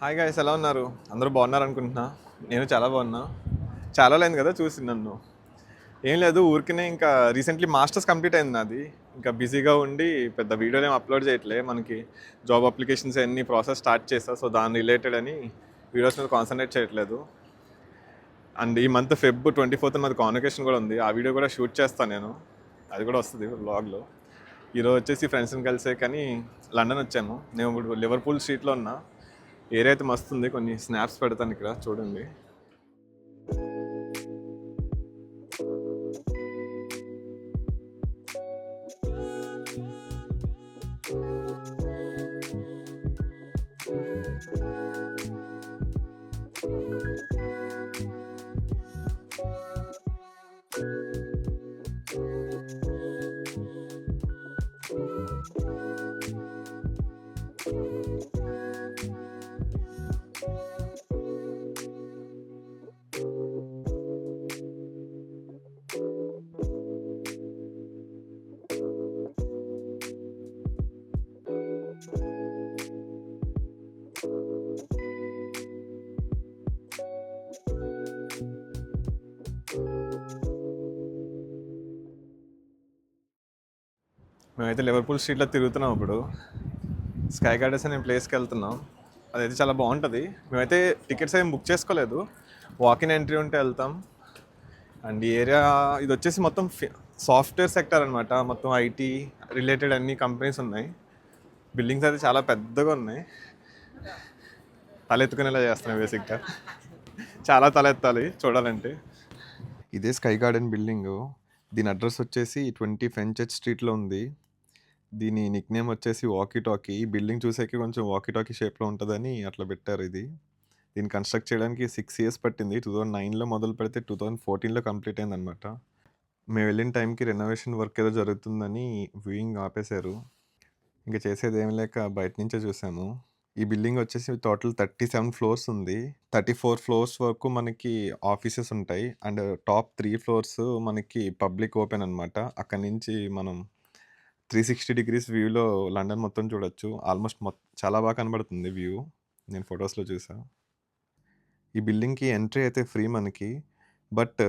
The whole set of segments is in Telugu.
హాయ్ గాయ్స్, ఎలా ఉన్నారు? అందరూ బాగున్నారు అనుకుంటున్నా. నేను చాలా బాగున్నా. చాలా లేదు కదా చూసి నన్ను. ఏం లేదు, ఊరికనే ఇంకా రీసెంట్లీ మాస్టర్స్ కంప్లీట్ అయింది నాది. ఇంకా బిజీగా ఉండి పెద్ద వీడియోలు ఏం అప్లోడ్ చేయట్లే. మనకి జాబ్ అప్లికేషన్స్ అన్ని ప్రాసెస్ స్టార్ట్ చేస్తా, సో దాని రిలేటెడ్ అని వీడియోస్ మీద కాన్సన్ట్రేట్ చేయట్లేదు. అండ్ ఈ మంత్ Feb 24th మాది కాన్వకేషన్ కూడా ఉంది. ఆ వీడియో కూడా షూట్ చేస్తాను నేను. అది కూడా వస్తుంది వ్లాగ్లో. ఈరోజు వచ్చేసి ఫ్రెండ్స్ని కలిసే కానీ లండన్ వచ్చాను. నేను ఇప్పుడు లివర్పూల్ స్ట్రీట్లో ఉన్నా. ఏరియా అయితే మస్తుంది. కొన్ని స్నాప్స్ పెడతాను ఇక్కడ చూడండి. మేమైతే లివర్పూల్ స్ట్రీట్లో తిరుగుతున్నాం ఇప్పుడు. స్కై గార్డెన్స్ అనే ప్లేస్కి వెళ్తున్నాం. అదైతే చాలా బాగుంటుంది. మేమైతే టికెట్స్ ఏం బుక్ చేసుకోలేదు, వాకిన్ ఎంట్రీ ఉంటే వెళ్తాం. అండ్ ఈ ఏరియా ఇది వచ్చేసి మొత్తం సాఫ్ట్వేర్ సెక్టర్ అనమాట. మొత్తం ఐటీ రిలేటెడ్ అన్ని కంపెనీస్ ఉన్నాయి. బిల్డింగ్స్ అయితే చాలా పెద్దగా ఉన్నాయి. తలెత్తుకునేలా చేస్తున్నాయి బేసిక్గా. చాలా తలెత్తాలి చూడాలంటే. ఇదే స్కై గార్డెన్ బిల్డింగ్. దీని అడ్రస్ వచ్చేసి 20 ఫెన్చర్చ్ స్ట్రీట్లో ఉంది. దీని నిక్ నేమ్ వచ్చేసి వాకీ టాకీ. ఈ బిల్డింగ్ చూసేకి కొంచెం వాకీ టాకీ షేప్లో ఉంటుందని అట్లా పెట్టారు ఇది. దీన్ని కన్స్ట్రక్ట్ చేయడానికి 6 years పట్టింది. 2009లో మొదలు పెడితే 2014లో కంప్లీట్ అయిందనమాట. మేము వెళ్ళిన టైంకి రెనోవేషన్ వర్క్ ఏదో జరుగుతుందని వ్యూయింగ్ ఆపేశారు. ఇంకా చేసేది ఏం లేక బయట నుంచే చూసాము. ఈ బిల్డింగ్ వచ్చేసి టోటల్ 37 floors ఉంది. 34 floors వరకు మనకి ఆఫీసెస్ ఉంటాయి. అండ్ టాప్ 3 floors మనకి పబ్లిక్ ఓపెన్ అనమాట. అక్కడి నుంచి మనం 360 degrees వ్యూలో లండన్ మొత్తం చూడొచ్చు. ఆల్మోస్ట్ చాలా బాగా కనబడుతుంది వ్యూ. నేను ఫొటోస్లో చూసా. ఈ బిల్డింగ్కి ఎంట్రీ అయితే ఫ్రీ మనకి. బట్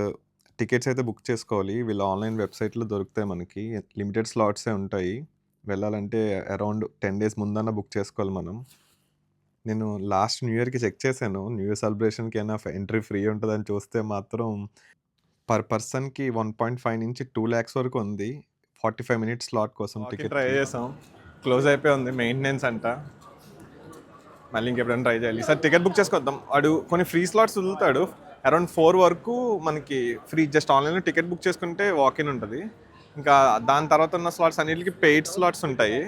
టికెట్స్ అయితే బుక్ చేసుకోవాలి. వీళ్ళ ఆన్లైన్ వెబ్సైట్లో దొరుకుతాయి మనకి. లిమిటెడ్ స్లాట్సే ఉంటాయి. వెళ్ళాలంటే అరౌండ్ 10 days ముందన్నా బుక్ చేసుకోవాలి మనం. నేను లాస్ట్ న్యూ ఇయర్కి చెక్ చేశాను. న్యూ ఇయర్ సెలబ్రేషన్కి అయినా ఎంట్రీ ఫ్రీ ఉంటుందని చూస్తే మాత్రం పర్ పర్సన్కి 1.5 నుంచి 2 lakhs వరకు ఉంది. 45 minutes స్లాట్ కోసం టికెట్ ట్రై చేసాం. క్లోజ్ అయిపోయి ఉంది, మెయింటెనెన్స్ అంట. మళ్ళీ ఇంకెప్పుడైనా ట్రై చేయాలి. ఈసారి టికెట్ బుక్ చేసుకొద్దాం. వాడు కొన్ని ఫ్రీ స్లాట్స్ వదులుతాడు. అరౌండ్ 4 వరకు మనకి ఫ్రీ. జస్ట్ ఆన్లైన్లో టికెట్ బుక్ చేసుకుంటే వాకిన్ ఉంటుంది. ఇంకా దాని తర్వాత ఉన్న స్లాట్స్ అన్నిటికీ పెయిడ్ స్లాట్స్ ఉంటాయి.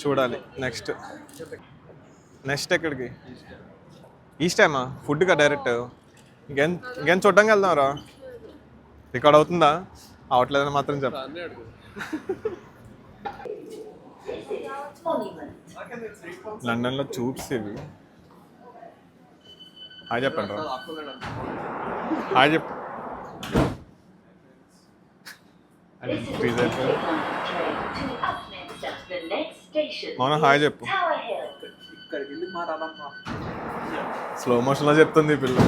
చూడాలి నెక్స్ట్ ఎక్కడికి. ఈస్ట్ టైమా ఫుడ్గా డైరెక్ట్ ఇంకేం చూడడానికి వెళ్దాం రా. రికార్డ్ అవుతుందా? అవట్లేదని మాత్రం చెప్ప. లండన్లో చూప్స్ ఇవి. హాయ్ చెప్పండి రా. హాయ్ చెప్పు. అవునా, హాయ్ చెప్పు. స్లో మోషన్లో చెప్తుంది పిల్ల.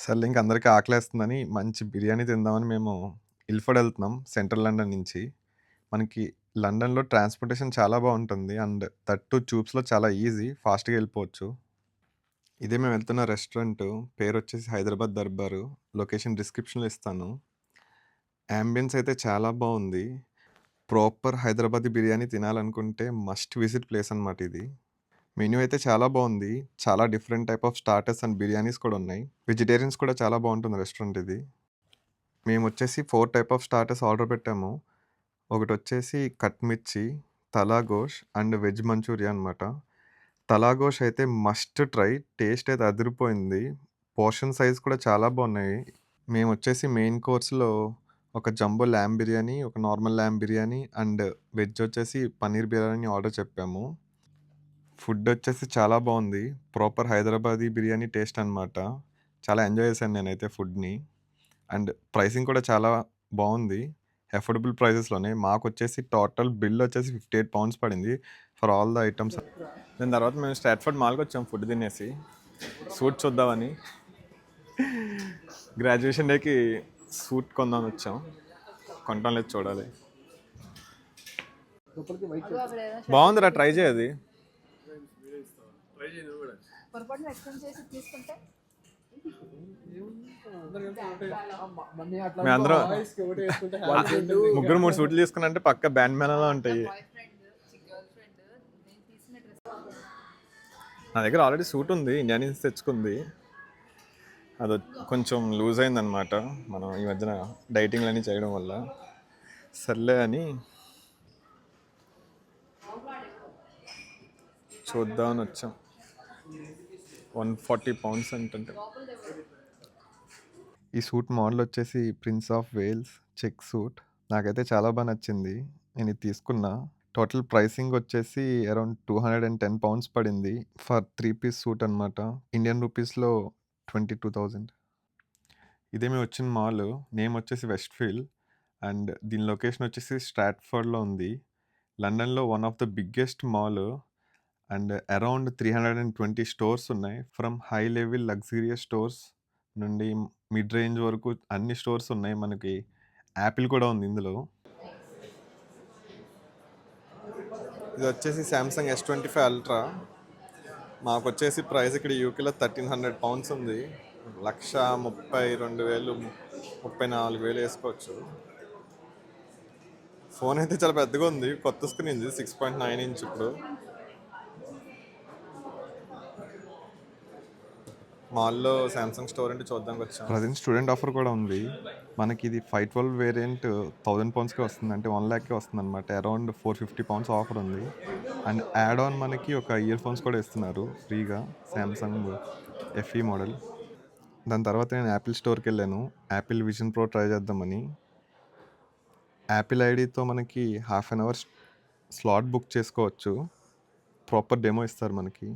సర్లే, ఇంక అందరికీ ఆకలేస్తుందని మంచి బిర్యానీ తిందామని మేము ఇల్ఫర్డ్ వెళ్తున్నాం, సెంట్రల్ లండన్ నుంచి. మనకి లండన్లో ట్రాన్స్పోర్టేషన్ చాలా బాగుంటుంది. అండ్ థర్డ్ ట్యూబ్స్లో చాలా ఈజీ, ఫాస్ట్గా వెళ్ళిపోవచ్చు. ఇదే మేము వెళ్తున్న రెస్టారెంట్. పేరు వచ్చేసి హైదరాబాద్ దర్బారు. లొకేషన్ డిస్క్రిప్షన్లో ఇస్తాను. యాంబియన్స్ అయితే చాలా బాగుంది. ప్రాపర్ హైదరాబాదీ బిర్యానీ తినాలనుకుంటే మస్ట్ విజిట్ ప్లేస్ అనమాట ఇది. మెన్యూ అయితే చాలా బాగుంది. చాలా different type of starters and biryanis కూడా ఉన్నాయి. వెజిటేరియన్స్ కూడా చాలా బాగుంటుంది రెస్టారెంట్ ఇది. మేము వచ్చేసి 4 type ఆఫ్ స్టార్టర్స్ ఆర్డర్ పెట్టాము. ఒకటి వచ్చేసి కట్ మిర్చి, తలా గోష్ అండ్ వెజ్ మంచూరియా అనమాట. తలా గోష్ అయితే మస్ట్ ట్రై. టేస్ట్ అయితే అదిరిపోయింది. పోర్షన్ సైజ్ కూడా చాలా బాగున్నాయి. మేము వచ్చేసి మెయిన్ కోర్స్లో ఒక జంబో ల్యామ్ బిర్యానీ, ఒక నార్మల్ ల్యామ్ బిర్యానీ అండ్ వెజ్ వచ్చేసి పన్నీర్ బిర్యానీ ఆర్డర్ చెప్పాము. ఫుడ్ వచ్చేసి చాలా బాగుంది. ప్రాపర్ హైదరాబాదీ బిర్యానీ టేస్ట్ అనమాట. చాలా ఎంజాయ్ చేశాను నేనైతే ఫుడ్ని. అండ్ ప్రైసింగ్ కూడా చాలా బాగుంది. అఫోర్డబుల్ ప్రైజెస్లోనే. మాకు వచ్చేసి టోటల్ బిల్ వచ్చేసి £58 పడింది. For all the items. దాని తర్వాత మేము స్ట్రాట్ఫర్డ్ మాల్కి వచ్చాం ఫుడ్ తినేసి, సూట్ చూద్దామని. గ్రాడ్యుయేషన్ డేకి సూట్ కొందామని వచ్చాం, కొంటాం లేదు చూడాలి. బాగుందిరా, ట్రై చేయది. మేమందరం ముగ్గురు 3 సూట్లు తీసుకున్నంటే పక్క బ్యాండ్ మేళంలో ఉంటాయి. నా దగ్గర ఆల్రెడీ సూట్ ఉంది, ఇండియన్స్ తెచ్చుకుంది. అది కొంచెం లూజ్ అయిందనమాట మనం ఈ మధ్యన డైటింగ్లు అన్నీ చేయడం వల్ల. సర్లే అని చూద్దామని వచ్చాం. 140 pounds అంటే. ఈ సూట్ మోడల్ వచ్చేసి prince of Wales check suit. నాకైతే చాలా బాగా నచ్చింది, నేను ఇది తీసుకున్నా. టోటల్ ప్రైసింగ్ వచ్చేసి అరౌండ్ 210 pounds పడింది ఫర్ 3-piece సూట్ అనమాట. ఇండియన్ రూపీస్లో 22,000. ఇదే మేము వచ్చిన మాల్ నేమ్ వచ్చేసి వెస్ట్ ఫీల్డ్, అండ్ దీని లొకేషన్ వచ్చేసి స్ట్రాట్ఫర్డ్లో ఉంది. లండన్లో one of the biggest mall, and around 320 stores ఉన్నాయి. From high level luxurious stores నుండి మిడ్ రేంజ్ వరకు అన్ని స్టోర్స్ ఉన్నాయి. మనకి యాపిల్ కూడా ఉంది ఇందులో. ఇది వచ్చేసి శాంసంగ్ S25 అల్ట్రా. మాకు వచ్చేసి ప్రైస్ ఇక్కడ యూకేలో 1,300 pounds ఉంది. 132,000 34,000 వేసుకోవచ్చు. ఫోన్ అయితే చాలా పెద్దగా ఉంది, కొత్త స్క్రీన్ ఇది, 6.9 inch. ఇప్పుడు మాల్లో శాంసంగ్ స్టోర్ అంటే చూద్దానికి వచ్చాం. ప్రజెంట్ స్టూడెంట్ ఆఫర్ కూడా ఉంది. మనకి ఇది 512 వేరియంట్ 1000 poundsకి వస్తుంది, అంటే 1 lakhకి వస్తుంది అనమాట. అరౌండ్ 450 pounds ఆఫర్ ఉంది. అండ్ యాడ్ ఆన్ మనకి ఒక ఇయర్ ఫోన్స్ కూడా ఇస్తున్నారు ఫ్రీగా, శాంసంగ్ FE మోడల్. దాని తర్వాత నేను యాపిల్ స్టోర్కి వెళ్ళాను, యాపిల్ విజన్ ప్రో ట్రై చేద్దామని. యాపిల్ ఐడితో మనకి 1/2 hour స్లాట్ బుక్ చేసుకోవచ్చు, ప్రాపర్ డెమో ఇస్తారు మనకి.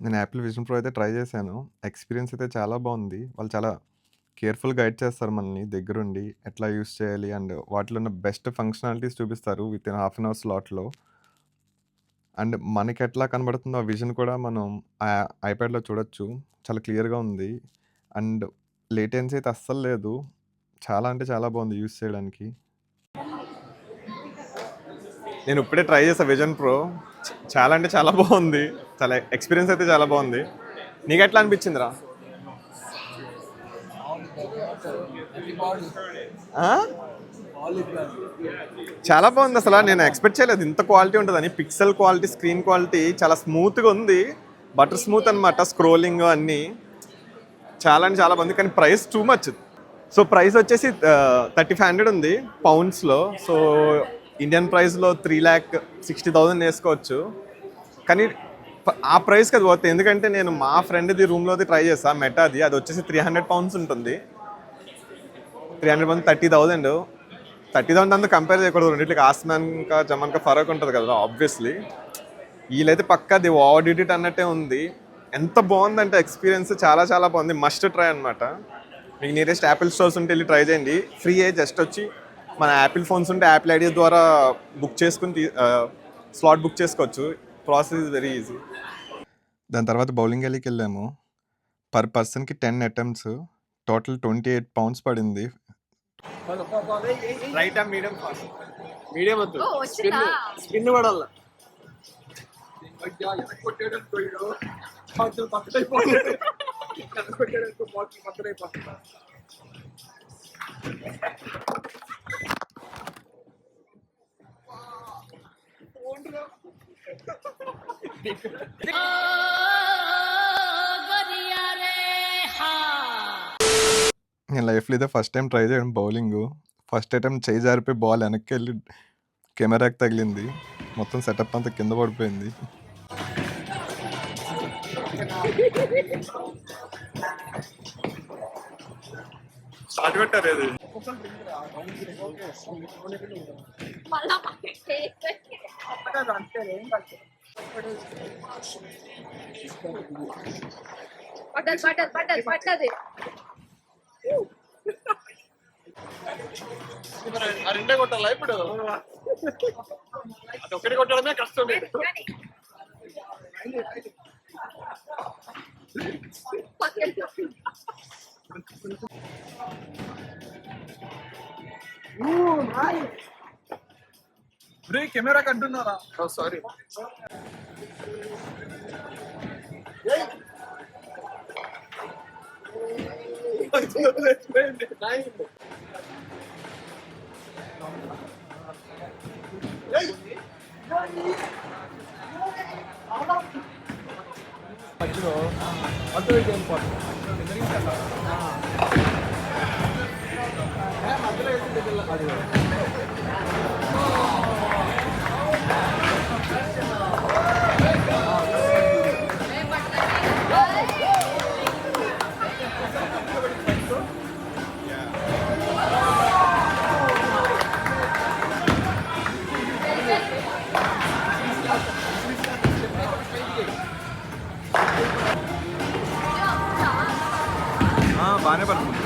నేను యాపిల్ విజన్ ప్రో అయితే ట్రై చేశాను, ఎక్స్పీరియన్స్ అయితే చాలా బాగుంది. వాళ్ళు చాలా కేర్ఫుల్ గైడ్ చేస్తారు మనల్ని దగ్గరుండి, ఎట్లా యూస్ చేయాలి అండ్ వాటిలో ఉన్న బెస్ట్ ఫంక్షనాలిటీస్ చూపిస్తారు విత్ ఇన్ 1/2 hour స్లాట్లో. అండ్ మనకి ఎట్లా కనబడుతుందో ఆ విజన్ కూడా మనం ఐప్యాడ్లో చూడొచ్చు, చాలా క్లియర్గా ఉంది. అండ్ లేటెన్సీ అయితే అస్సలు లేదు, చాలా అంటే చాలా బాగుంది యూస్ చేయడానికి. నేను ఇప్పుడే ట్రై చేసాను విజన్ ప్రో, చాలా అంటే చాలా బాగుంది, చాలా ఎక్స్పీరియన్స్ అయితే చాలా బాగుంది. నీకు ఎట్లా అనిపించిందిరా? చాలా బాగుంది, అసలు నేను ఎక్స్పెక్ట్ చేయలేదు ఇంత క్వాలిటీ ఉంటుందని. పిక్సెల్ క్వాలిటీ, స్క్రీన్ క్వాలిటీ చాలా స్మూత్గా ఉంది, బటర్ స్మూత్ అనమాట. స్క్రోలింగ్ అన్నీ చాలా అంటే చాలా బాగుంది, కానీ price too much. So price వచ్చేసి 3,500 ఉంది పౌండ్స్లో. సో ఇండియన్ ప్రైస్లో 3,60,000 వేసుకోవచ్చు. కానీ ఆ ప్రైస్కి అది పోతుంది, ఎందుకంటే నేను మా ఫ్రెండ్ది రూమ్లోది ట్రై చేస్తాను, మెటాది. అది వచ్చేసి 300 pounds ఉంటుంది. 300 pounds 30,000. 30,000 అంతా కంపేర్ చేయకూడదు, రెండింటికి ఆస్మాన్ ఇంకా జమాన్ కా ఫరక్ ఉంటుంది కదా ఆబ్వియస్లీ. వీళ్ళైతే పక్కాది ఓవర్డిట్ అన్నట్టే ఉంది. ఎంత బాగుందంటే ఎక్స్పీరియన్స్ చాలా చాలా బాగుంది, మస్ట్ ట్రై అనమాట. మీకు నియరెస్ట్ యాపిల్ స్టోర్స్ ఉంటే వెళ్ళి ట్రై చేయండి, ఫ్రీ. జస్ట్ వచ్చి మన యాపిల్ ఫోన్స్ ఉంటే యాపిల్ ఐడి ద్వారా బుక్ చేసుకుని స్లాట్ బుక్ చేసుకోవచ్చు. Process is very easy. దాని తర్వాత బౌలింగ్ అలీకి వెళ్ళాము. పర్ పర్సన్కి 10 attempts, టోటల్ 28 pounds పడింది. Right medium medium spin Padala. నేను లైఫ్లో ఇదే ఫస్ట్ టైం ట్రై చేయడం బౌలింగ్. ఫస్ట్ అటెంప్ట్ చేయి జారిపోయి బాల్ వెనక్కి వెళ్ళి కెమెరాకి తగిలింది, మొత్తం సెటప్ అంతా కింద పడిపోయింది. ఆ రెండే కొట్టాలా ఇప్పుడు? అది ఒకటి కొట్టడమే కష్టం. బ్రేక్ కెమెరా కంటున్నారా? సారీ. మధ్యలో అటు ఇటు వెళ్ళిపోతుంది. మధ్యలో అది బాగానే పడుతుంది.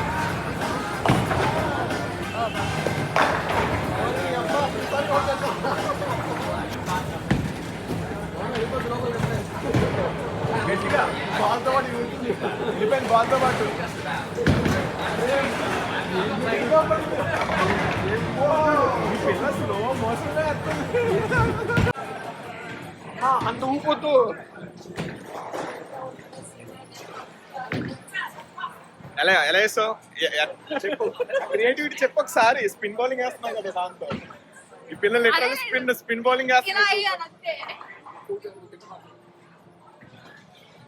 గట్టిగా బాల్తో పాటు వెళ్ళిపోయింది. బాల్తో పాటు పిల్లలు మోసమే అంత ఊపొద్దు. ఎలా ఎలా వేస్తావు చెప్పు. క్రియేటివిటీ చెప్పు ఒకసారి. స్పిన్ బౌలింగ్ వేస్తున్నావు కదా దాంతో. ఈ పిల్లలు ఎట్లా స్పిన్ బౌలింగ్ వేస్తున్నారు.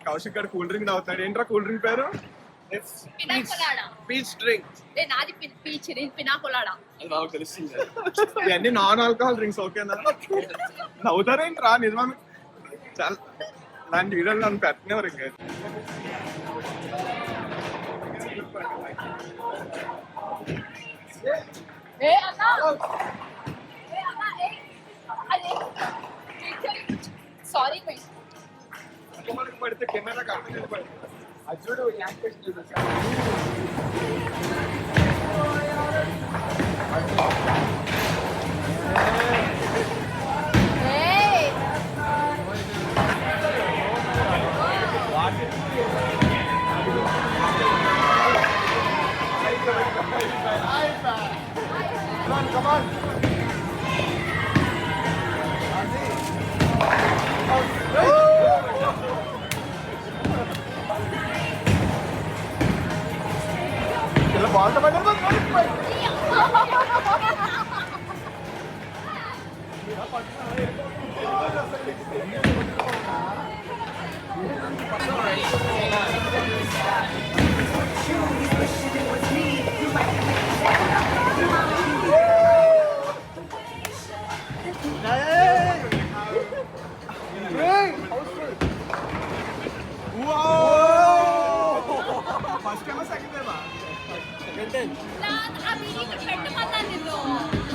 కౌశిక్ గారు కూల్ డ్రింక్ తాగుతాడు. ఏంట్రా కూల్ డ్రింక్ పేరు? Peach drink. నాకు తెలుస్తుంది. ఇవన్నీ నాన్ ఆల్కహాల్ డ్రింక్స్. ఓకేనా? నవ్వుతారేంట్రా? నిజమా? చాలా ఇలాంటి వీడియోలు నన్ను పెట్టినవారు. ఇంకా సారీ పడితే కెమెరా కట్టు అజుడు Come on. బాల్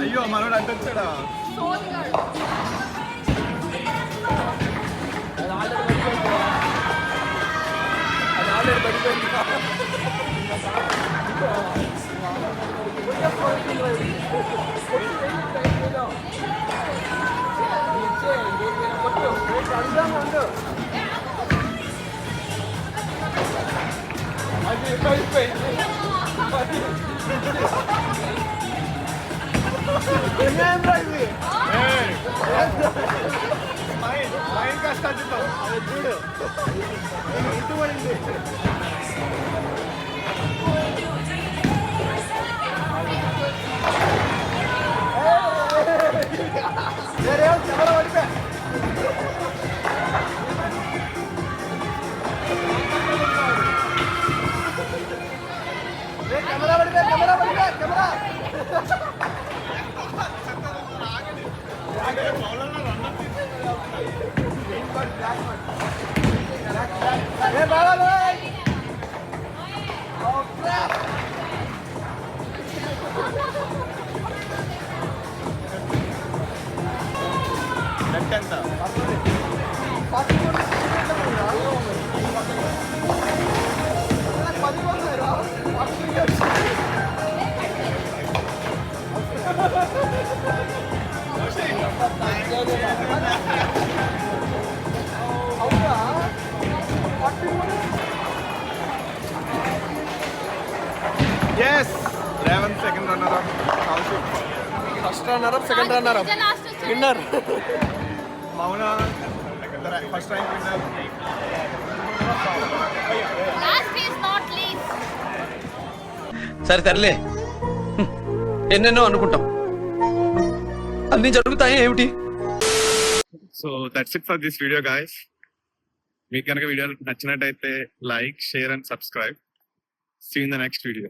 అయ్యో మనోడు అంటే వచ్చాడా? కష్టాలు చూడు ఇటు పడింది. ఎవరో పడిపోయా. కెమెరా పడిపోయా. కెమెరా పడిపోయా. కెమెరా ఏ బాగా runner up, second runner up, winner మౌన ఫస్ట్ ర్యాంక్ విన్నర్. సరే సర్లే, ఎన్నెన్నో అనుకుంటాం, అన్ని జరుగుతాయి ఏమిటి? So that's it for this video guys. మీకు కనుక వీడియో నచ్చినట్టయితే like, share and subscribe. See in the next video.